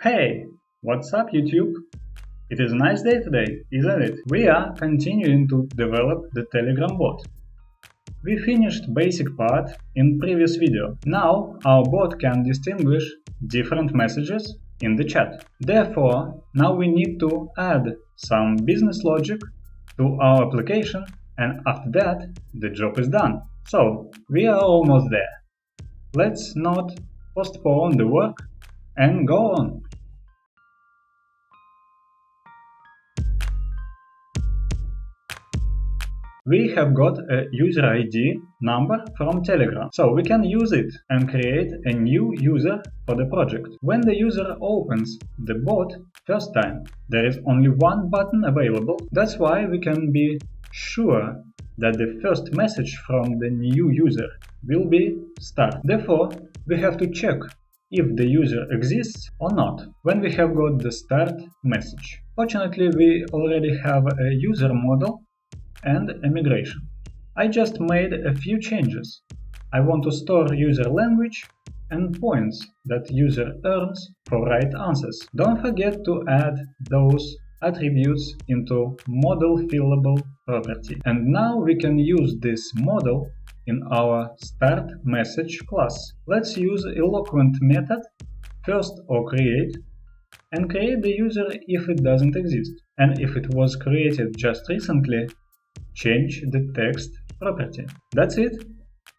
Hey, what's up YouTube? It is a nice day today, isn't it? We are continuing to develop the Telegram bot. We finished basic part in previous video. Now our bot can distinguish different messages in the chat. Therefore, now we need to add some business logic to our application, and after that the job is done. So we are almost there. Let's not postpone the work and go on. We have got a user ID number from Telegram, so we can use it and create a new user for the project. When the user opens the bot first time, there is only one button available. That's why we can be sure that the first message from the new user will be start. Therefore, we have to check if the user exists or not when we have got the start message. Fortunately, we already have a user model and a migration. I just made a few changes. I want to store user language and points that user earns for right answers. Don't forget to add those attributes into model fillable property. And now we can use this model in our start message class. Let's use eloquent method first or create and create the user if it doesn't exist. And if it was created just recently, change the text property. That's it.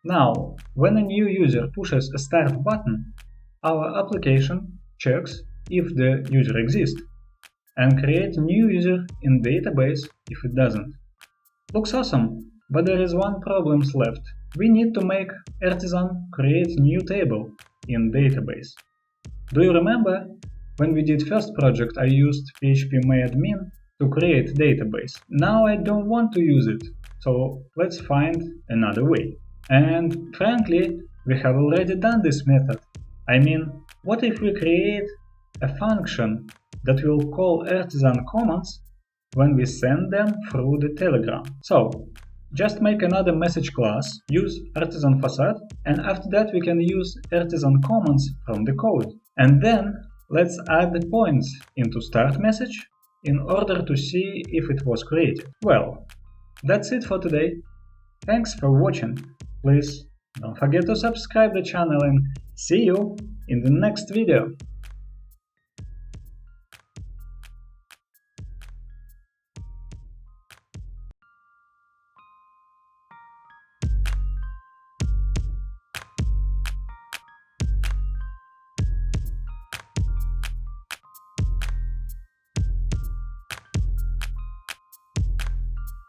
Now, when a new user pushes a start button, our application checks if the user exists and creates new user in database if it doesn't. Looks awesome, but there is one problem left. We need to make artisan create new table in database. Do you remember when we did first project I used PHP admin to create database? Now I don't want to use it, so let's find another way. And frankly, we have already done this method. I mean, what if we create a function that will call artisan commands when we send them through the Telegram? So, just make another message class, use artisan facade, and after that we can use artisan commands from the code. And then let's add the points into start message in order to see if it was created. Well, that's it for today. Thanks for watching. Please don't forget to subscribe the channel and see you in the next video.